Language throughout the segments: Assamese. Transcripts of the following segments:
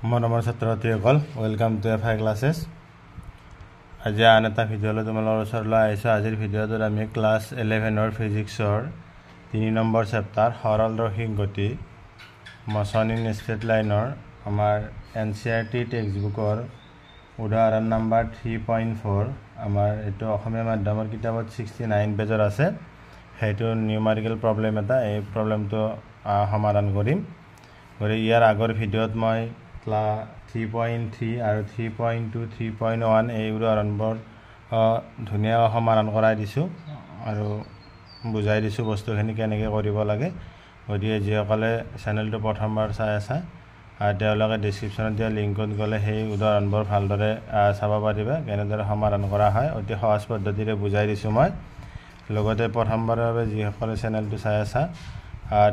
মৰমৰ ছাত্ৰ-ছাত্ৰীসকল ওয়েলকাম টু এফআই ক্লাसेस আজি আন এটা ভিডিঅ'লৈ তোমালোকৰ ওচৰলৈ আহিছোঁ। আজিৰ ভিডিঅ'টোত আমি ক্লাছ 11 ফিজিক্সৰ 3 নম্বৰ চেপ্টাৰ সৰল ৰৈখিক গতি মোচন ইন ষ্ট্ৰেট লাইনৰ আমাৰ এনচিইআৰটি টেক্সট বুকৰ উদাহৰণ নম্বৰ 3.4 আমাৰ এটো অসমীয়া মাধ্যমৰ কিতাপত 69 পেজৰ আছে। হেইটো নিউমেৰিকেল প্ৰবলেম এটা, এই প্ৰবলেমটো সমাধান কৰিম। গৰে ইয়াৰ আগৰ ভিডিঅ'ত মই 3.3 আৰু 3.2 3.1 এই উদাহৰণবোৰ ধুনীয়া সমাধান কৰাই দিছোঁ আৰু বুজাই দিছোঁ বস্তুখিনি কেনেকৈ কৰিব লাগে। গতিকে যিসকলে চেনেলটো প্ৰথমবাৰ চাই আছে তেওঁলোকে ডেছক্ৰিপশ্যনত দিয়া লিংকত গ'লে সেই উদাহৰণবোৰ ভালদৰে চাব পাৰিবা, কেনেদৰে সমাধান কৰা হয়। অতি সহজ পদ্ধতিৰে বুজাই দিছোঁ মই। লগতে প্ৰথমবাৰৰ বাবে যিসকলে চেনেলটো চাই আছে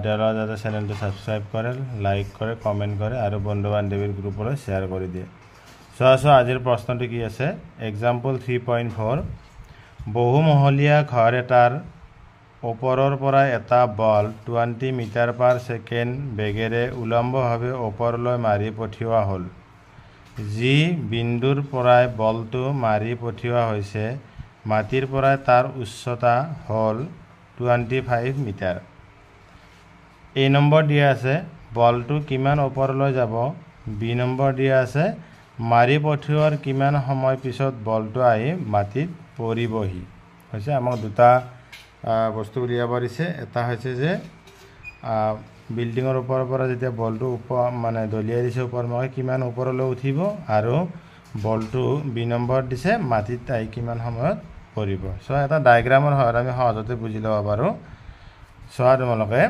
তেওঁলোকে যাতে চেনেলটো ছাবস্ক্ৰাইব কৰে, লাইক কৰে, কমেণ্ট কৰে আৰু বন্ধু বান্ধৱীৰ গ্ৰুপলৈ শ্বেয়াৰ কৰি দিয়ে। চোৱা আজিৰ প্ৰশ্নটো কি আছে। এক্সাম্পল 3.4 বহুমহলীয়া ঘৰ এটাৰ ওপৰৰ পৰা এটা বল 20 মিটাৰ পাৰ ছেকেণ্ড বেগেৰে উলম্বভাৱে ওপৰলৈ মাৰি পঠিওৱা হ'ল। যি বিন্দুৰ পৰাই বলটো মাৰি পঠিওৱা হৈছে মাটিৰ পৰাই তাৰ উচ্চতা হ'ল 25 মিটাৰ। এ নম্বৰ দিয়া আছে বলটো কিমান ওপৰলৈ যাব। বি নম্বৰ দিয়া আছে মাৰি পঠিওৱাৰ কিমান সময় পিছত বলটো আহি মাটিত পৰিবহি। হৈছে আমাক দুটা বস্তু উলিয়াব দিছে। এটা হৈছে যে বিল্ডিঙৰ ওপৰৰ পৰা যেতিয়া বলটো দলিয়াই দিছে ওপৰমুখে কিমান ওপৰলৈ উঠিব, আৰু বলটো বি নম্বৰ দিছে মাটিত আহি কিমান সময়ত পৰিব। চ' এটা ডায়েগ্ৰামৰ সহায়ত আমি সহজতে বুজি ল'ব পাৰোঁ। চোৱা তোমালোকে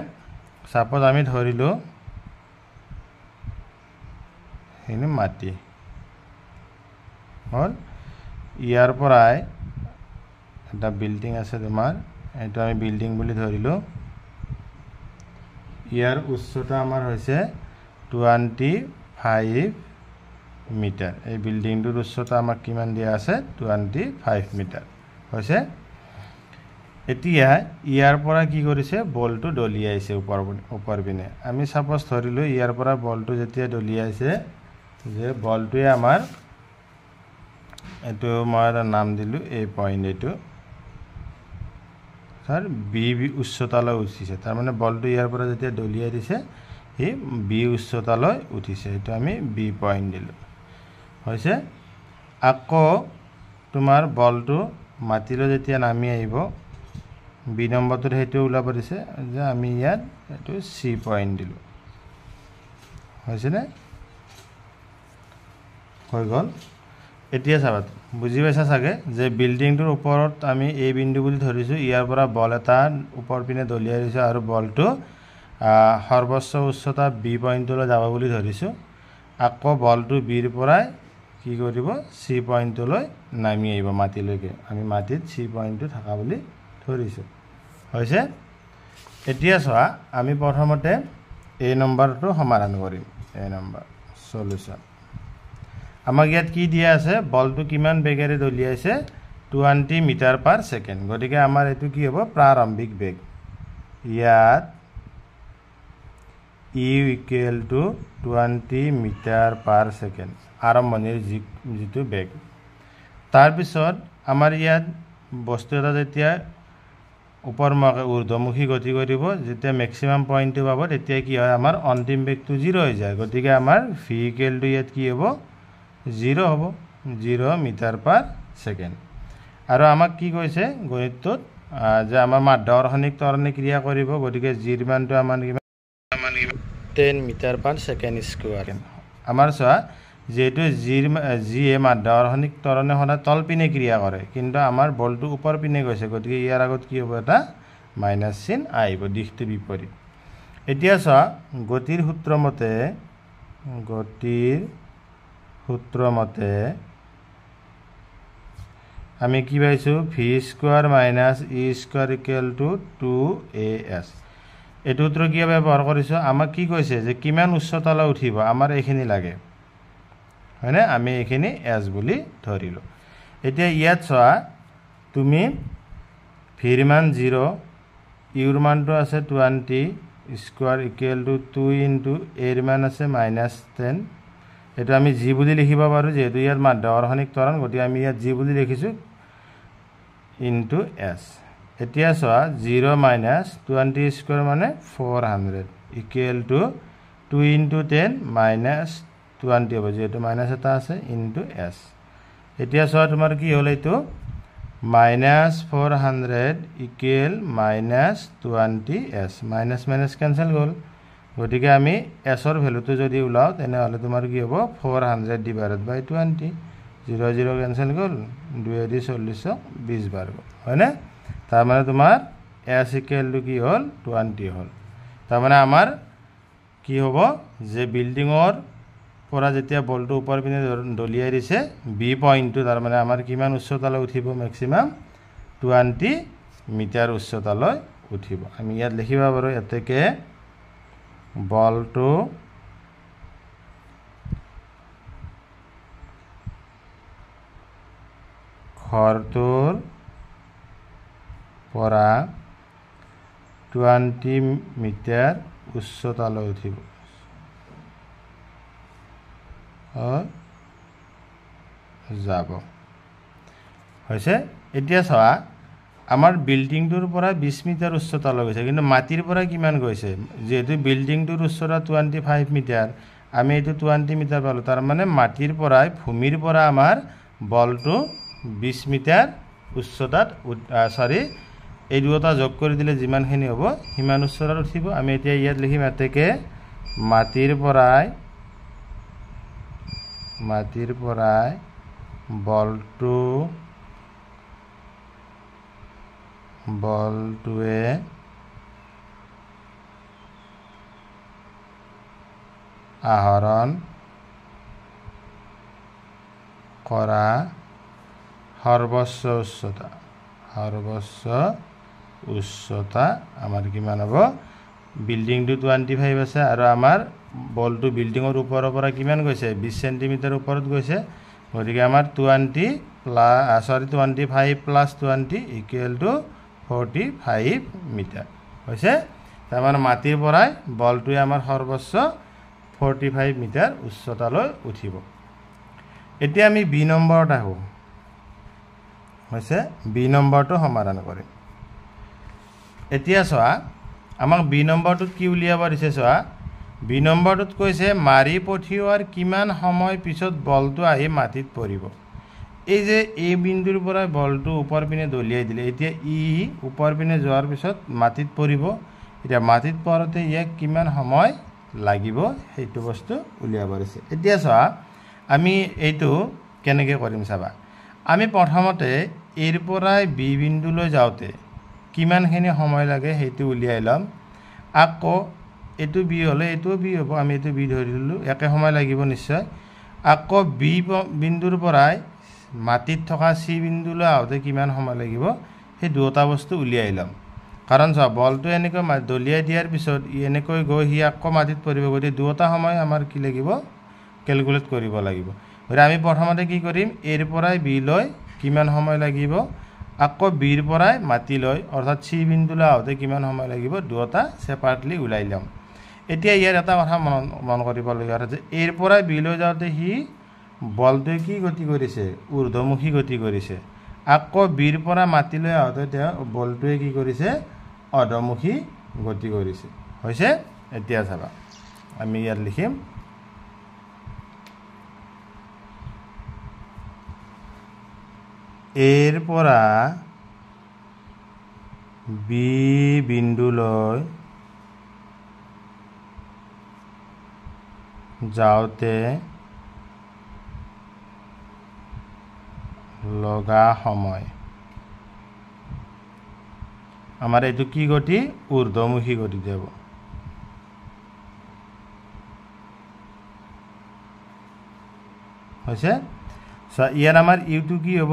সাপোজ আমি ধৰিলোঁ এইখিনি মাটি হ'ল, ইয়াৰ পৰাই এটা বিল্ডিং আছে তোমাৰ, এইটো আমি বিল্ডিং বুলি ধৰিলোঁ। ইয়াৰ উচ্চতা আমাৰ হৈছে 25 মিটাৰ। এই বিল্ডিংটোৰ উচ্চতা আমাক কিমান দিয়া আছে 25 মিটাৰ হৈছে। এতিয়া ইয়াৰ পৰা কি কৰিছে বলটো দলিয়াইছে ওপৰ পিনে। আমি সাপোজ ধৰিলোঁ ইয়াৰ পৰা বলটো যেতিয়া দলিয়াইছে যে বলটোৱে আমাৰ এইটো মই এটা নাম দিলোঁ এই পইণ্ট, এইটো ছাৰ বি উচ্চতালৈ উঠিছে। তাৰমানে বলটো ইয়াৰ পৰা যেতিয়া দলিয়াই দিছে সি বি উচ্চতালৈ উঠিছে, এইটো আমি বি পইণ্ট দিলোঁ হৈছে। আকৌ তোমাৰ বলটো মাটিলৈ যেতিয়া নামি আহিব বি নম্বৰটোত সেইটো ওলাব দিছে যে আমি ইয়াত এইটো চি পইণ্ট দিলোঁ। হৈছেনে? হৈ গ'ল। এতিয়া চাবা বুজি পাইছা চাগে যে বিল্ডিংটোৰ ওপৰত আমি এই বিন্দু বুলি ধৰিছোঁ, ইয়াৰ পৰা বল এটা ওপৰ পিনে দলিয়াই দিছোঁ আৰু বলটো সৰ্বোচ্চ উচ্চতা বি পইণ্টলৈ যাব বুলি ধৰিছোঁ। আকৌ বলটো বিৰ পৰাই কি কৰিব চি পইণ্টলৈ নামি আহিব মাটিলৈকে। আমি মাটিত চি পইণ্টটো থকা বুলি ধৰিছোঁ। হৈছে। এতিয়া চোৱা আমি প্ৰথমতে এই নম্বৰটো সমাধান কৰিম। এই নম্বৰ সলিউশ্যন আমাক ইয়াত কি দিয়া আছে বলটো কিমান বেগেৰে দলিয়াইছে 20 মিটাৰ পাৰ ছেকেণ্ড। গতিকে আমাৰ এইটো কি হ'ব প্ৰাৰম্ভিক বেগ। ইয়াত u equal to 20 metre per second আৰম্ভণিৰ যিটো বেগ। তাৰপিছত আমাৰ ইয়াত বস্তু এটা যেতিয়া ওপৰমুখে ঊৰ্ধ্বমুখী গতি কৰিব, যেতিয়া মেক্সিমাম পইণ্টটো পাব তেতিয়া কি হয় আমাৰ অন্তিম বেগটো 0 হৈ যায়। গতিকে আমাৰ ভি ইকুৱেল টু ইয়াত কি হ'ব 0 হ'ব, 0 মিটাৰ পাৰ ছেকেণ্ড। আৰু আমাক কি কৈছে গণিতটোত যে আমাৰ মাধ্যাকৰ্ষণিক ত্বৰণে ক্ৰিয়া কৰিব। গতিকে জিৰ মানটো আমাৰ 10 মিটাৰ পাৰ ছেকেণ্ড স্কুৱাৰ। আমাৰ চোৱা যিহেতু যিয়ে মাধ্যাকৰ্ষণিক ত্বৰণে সদায় তল পিনে ক্ৰিয়া কৰে, কিন্তু আমাৰ বলটো ওপৰ পিনে গৈছে, গতিকে ইয়াৰ আগত কি হ'ব এটা মাইনাছ চিন আহিব, দিশটো বিপৰীত। এতিয়া চোৱা গতিৰ সূত্ৰমতে আমি কি পাইছোঁ V square minus E square equal to 2as। এইটো সূত্ৰ কিয় ব্যৱহাৰ কৰিছোঁ, আমাক কি কৈছে যে কিমান উচ্চতালৈ উঠিব আমাৰ এইখিনি লাগে, হয়নে? আমি এইখিনি এছ বুলি ধৰিলোঁ। এতিয়া ইয়াত চোৱা তুমি ভিৰ মান 0, ইউৰ মানটো আছে 20 স্কোৱাৰ ইকুৱেল টু 2 ইনটু এৰ মান আছে -10 এটা আমি জি বুলি লিখিব পাৰোঁ যেহেতু ইয়াত মাধ্য অৰহণিক ত্বৰণ গতিকে আমি ইয়াত জি বুলি লিখিছোঁ ইনটু এছ এতিয়া চোৱা 0 মাইনাছ 20 স্কোৱাৰ মানে 400 ইকুৱেল টু 2 ইনটু 10 মাইনাছ 20 হ'ব যেহেতু মাইনাছ এটা আছে ইনটু এছ এতিয়া চোৱা তোমাৰ কি হ'ল এইটো minus 400 equal minus 20 S minus minus cancel গ'ল গতিকে আমি এছৰ ভেলুটো যদি ওলাও তেনেহ'লে তোমাৰ কি হ'ব 400 ডিভাইডেড বাই 20 0 0 কেঞ্চেল গ'ল 2 দি 40 20 বাৰ গ'ল হয়নে তাৰমানে তোমাৰ এছ ইকুৱেল টু কি হ'ল 20 হ'ল তাৰমানে আমাৰ কি হ'ব যে বিল্ডিঙৰ পৰা যেতিয়া বলটো ওপৰ পিনে দলিয়াই দিছে বি পইণ্টটো তাৰমানে আমাৰ কিমান উচ্চতালৈ উঠিব মেক্সিমাম 20 মিটাৰ উচ্চতালৈ উঠিব আমি ইয়াত লিখিব পাৰোঁ এতেকে বলটো ঘৰটোৰ পৰা 20 মিটাৰ উচ্চতালৈ উঠিব যাব হৈছে এতিয়া চোৱা আমাৰ বিল্ডিংটোৰ পৰা 20 মিটাৰ উচ্চতালৈ গৈছে কিন্তু মাটিৰ পৰা কিমান গৈছে যেহেতু বিল্ডিংটোৰ উচ্চতা 25 মিটাৰ আমি এইটো 20 মিটাৰ পালোঁ তাৰ মানে মাটিৰ পৰাই ভূমিৰ পৰা আমাৰ বলটো 20 মিটাৰ উচ্চতাত এই দুটা যোগ কৰি দিলে যিমানখিনি হ'ব সিমান উচ্চতাত উঠিব আমি এতিয়া ইয়াত লিখিম এতেকে মাটিৰ পৰাই বলটোৱে আহৰণ কৰা সৰ্বোচ্চ উচ্চতা আমাৰ কিমান হ'ব বিল্ডিংটো 25 আছে আৰু আমাৰ বলটো বিল্ডিঙৰ ওপৰৰ পৰা কিমান গৈছে 20 সেন্টিমিটাৰ ওপৰত গৈছে গতিকে আমাৰ 25 প্লাছ 20 ইকুৱেল টু 45 মিটাৰ হৈছে তাৰমানে মাটিৰ পৰাই বলটোৱে আমাৰ সৰ্বোচ্চ 45 মিটাৰ উচ্চতালৈ উঠিব এতিয়া আমি বি নম্বৰত আহোঁ হৈছে বি নম্বৰটো সমাধান কৰিম এতিয়া চোৱা আমাক বি নম্বৰটোত কি উলিয়াব দিছে চোৱা বি নম্বৰটোত কৈছে মাৰি পঠিওৱাৰ কিমান সময় পিছত বলটো আহি মাটিত পৰিব এই যে এই বিন্দুৰ পৰা বলটো ওপৰ পিনে দলিয়াই দিলে এতিয়া ই ওপৰ পিনে যোৱাৰ পিছত মাটিত পৰিব এতিয়া মাটিত পৰোতে ইয়াক কিমান সময় লাগিব সেইটো বস্তু উলিয়াব দিছে এতিয়া চোৱা আমি এইটো কেনেকৈ কৰিম চাবা আমি প্ৰথমতে এৰ পৰাই বি বিন্দুলৈ যাওঁতে কিমানখিনি সময় লাগে সেইটো উলিয়াই ল'ম আকৌ এইটো বি হ'লে এইটোও বি হ'ব আমি এইটো বি ধৰি ল'লোঁ একে সময় লাগিব নিশ্চয় আকৌ বি বিন্দুৰ পৰাই মাটিত থকা চি বিন্দুলৈ আহোঁতে কিমান সময় লাগিব সেই দুটা বস্তু উলিয়াই ল'ম কাৰণ চোৱা বলটো এনেকৈ দলিয়াই দিয়াৰ পিছত এনেকৈ গৈ সি আকৌ মাটিত পৰিব গতিকে দুটা সময় আমাৰ কি লাগিব কেলকুলেট কৰিব লাগিব গতিকে আমি প্ৰথমতে কি কৰিম এৰ পৰাই বি লৈ কিমান সময় লাগিব আকৌ বিৰ পৰাই মাটিলৈ অৰ্থাৎ চি বিন্দুলৈ আহোঁতে কিমান সময় লাগিব দুটা ছেপাৰেটলি ওলাই ল'ম এতিয়া ইয়াৰ এটা কথা মন কৰিবলগীয়া আছে যে এৰ পৰাই বিলৈ যাওঁতে সি বলটোৱে কি গতি কৰিছে ঊৰ্ধ্বমুখী গতি কৰিছে আকৌ বিৰ পৰা মাটিলৈ আহোঁতে তেওঁ বলটোৱে কি কৰিছে অধমুখী গতি কৰিছে হৈছে এতিয়া চাবা আমি ইয়াত লিখিম এৰ পৰা বি বিন্দুলৈ যাওঁতে লগা সময় আমাৰ এইটো কি গতি ঊৰ্ধ্বমুখী গতি যাব হৈছে ইয়াত আমাৰ ইউটো কি হ'ব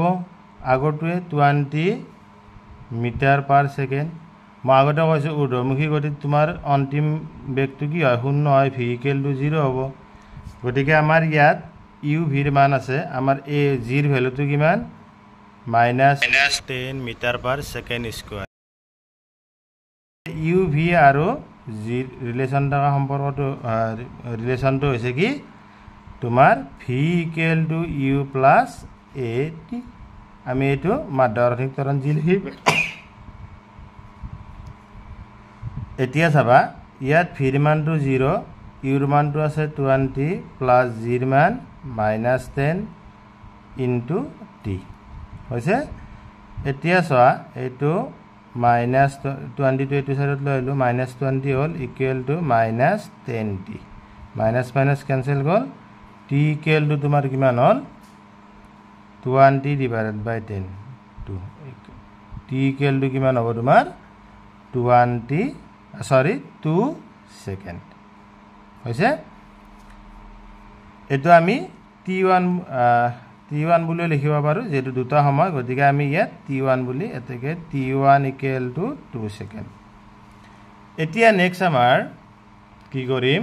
আগৰটোৱে 20 মিটাৰ পাৰ ছেকেণ্ড মই আগতে কৈছোঁ ঊৰ্ধ্বমুখী গতিত তোমাৰ অন্তিম বেগটো কি হয় 0 হয় ভি=0 হ'ব গতিকে আমাৰ ইয়াত ইউ ভিৰ মান আছে আমাৰ এই জিৰ ভ্যালুটো কিমান -10 metre per second square u v আৰু জিৰ ৰিলেশ্যন থকা সম্পৰ্কটো ৰিলেশ্যনটো হৈছে কি তোমাৰ v equal to u plus a t আমি এইটো মাধ্যাৰথিক ত্বৰণ জি লিখিম এতিয়া চাবা ইয়াত ভিৰ মানটো 0 ইউৰ মানটো আছে 20 প্লাছ জিৰ মান -10 ইনটু টি হৈছে এতিয়া চোৱা এইটো -20 টো এইটো সাইডত লৈ আইলো -20 হল equal to -10t minus minus cancel গল t ইকুৱেল টু তোমাৰ কিমান হল 20 divided by 10 t equal to কিমান হ'ব তোমাৰ 2 সেকেন্ড হৈছে এটো আমি t1 বুলি লিখিব পাৰো যেটো দুটা সময় গতিকে আমি ইয়াত t1 বুলি এতেকে t1 ইকুৱেল টু 2 সেকেন্ড এতিয়া নেক্সট আমাৰ কি কৰিম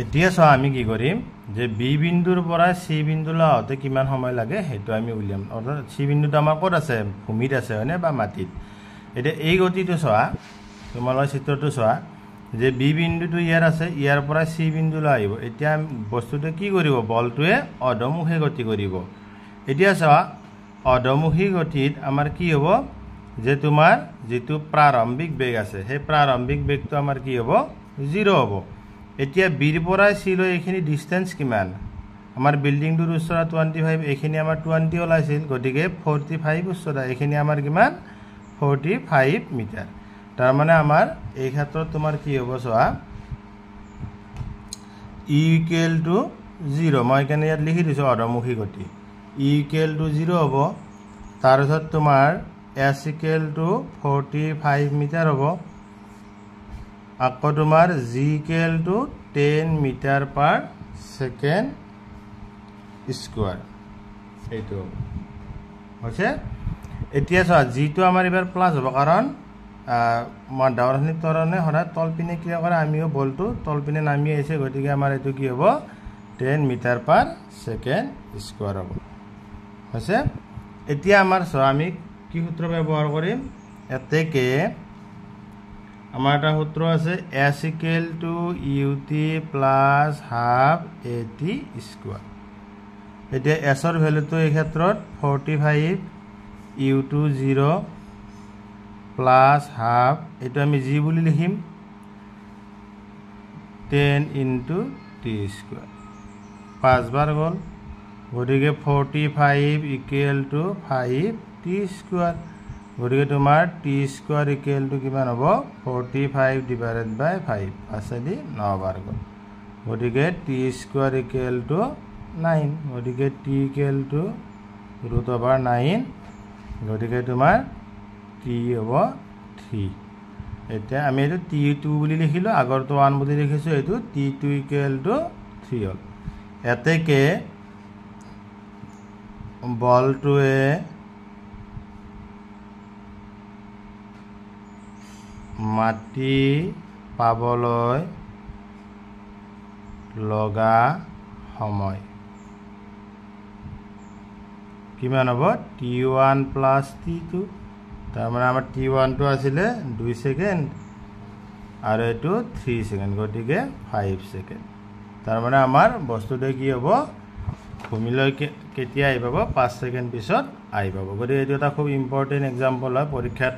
এতিয়া সো আমি কি কৰিম যে বি বিন্দুৰ পৰা সি বিন্দুলৈ আহতে কিমান সময় লাগে হেতু আমি উলিয়াম অৰ্থাৎ সি বিন্দুটো আমাৰ ক'ত আছে ভূমিত আছে হয়নে বা মাটিত এটা এই গতিটো সোৱা তোমালোকৰ চিত্ৰটো সোৱা যে বি বিন্দুটো ইয়াৰ আছে ইয়াৰ পৰা সি বিন্দুলৈ আহিব এতিয়া বস্তুটো কি কৰিব বলটোৱে অধমুখী গতি কৰিব এতিয়া সোৱা অধমুখী গতিত আমাৰ কি হ'ব যে তোমাৰ যেটো প্ৰাৰম্ভিক বেগ আছে সেই প্ৰাৰম্ভিক বেগটো আমাৰ কি হ'ব 0 হ'ব এতিয়া বিৰ পৰা সি লৈ এখিনি ডিসটেন্স কিমান আমাৰ বিল্ডিংটোৰ উচ্চতা 25 এখিনি আমাৰ 20 ওলাইছিল গতিকে 45 উচ্চতা এখিনি আমাৰ কিমান 45 মিটাৰ তাৰ মানে আমাৰ এই ক্ষেত্ৰত তোমাৰ কি হ'ব সোৱা e ইকুৱেল টু 0 মই কেনে ইয়াত লিখি দিছো অধমুখী গতি e ইকুৱেল টু 0 হ'ব তাৰ পিছত তোমাৰ s ইকুৱেল টু 45 মিটাৰ হ'ব আকৌ তোমাৰ g equal to 10 metre per second square এইটো হৈছে এতিয়া চোৱা জিটো আমাৰ এবাৰ প্লাস হ'ব কাৰণ মাধ্যাৰথিক ত্বৰণে হঠাৎ তলপিনে ক্ৰিয়া কৰে আমিও বলটো তলপিনে নামি আহিছে গতিকে আমাৰ এটো কি হ'ব 10 মিটাৰ পাৰ সেকেন্ড স্কয়াৰ হ'ব হৈছে এতিয়া আমাৰ চোৱা আমি কি সূত্ৰ ব্যৱহাৰ কৰিম এতেকে আমাৰ এটা সূত্ৰ আছে s equal to ut plus half at square এতিয়া s ৰ ভ্যালুটো এই ক্ষেত্ৰত 45 u2 0 প্লাস হাফ এটা আমি g বুলি লিখিম 10 ইনটু t স্কয়ার 5 বার গল গতিকে 45 ইকুৱেল টু 5 t স্কয়াৰ গতিকে তোমাৰ t স্কয়াৰ ইকুৱেল টু কিমান হ'ব 45 ডিভাইডেড বাই 5 আসেদি 9 বার গল গতিকে t স্কয়ার ইকুৱেল টু 9 গতিকে t ইকুৱেল টু √9 গতিকে তোমাৰ t হ'ব 3 এটা আমি এটো t2 বুলি লিখিলো আগৰটো 1 বুলি লিখিছো এটো t2 ইকুৱেল টু 3 হল এতেকে বলটোৱে মাটি পাবলৈ লগা সময় কিমান হ'ব t1 প্লাস t2 তাৰ মানে আমাৰ t1 টো আছিল 2 সেকেন্ড আৰু এটো 3 সেকেন্ড গতিকে 5 সেকেন্ড তাৰ মানে আমাৰ বস্তুটো কি হ'ব ভূমিলৈ কেতিয়া আই পাব 5 সেকেন্ড পিছত আই পাব গতিকে এটো এটা খুব ইম্পৰ্টেন্ট एग्जांपल হয় পৰীক্ষাত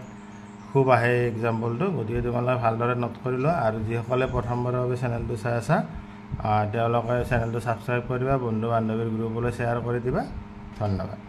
খুব আহে एग्जांपलটো গতিকে তোমালোকে ভালদৰে নোট কৰি লোৱা আৰু যিসকলে প্ৰথমবাৰৰ বাবে চেনেলটো চাই আছা তেওঁলোকে চেনেলটো সাবস্ক্ৰাইব কৰিবা বন্ধু বান্ধৱীৰ গ্ৰুপলৈ শ্বেয়াৰ কৰি দিবা ধন্যবাদ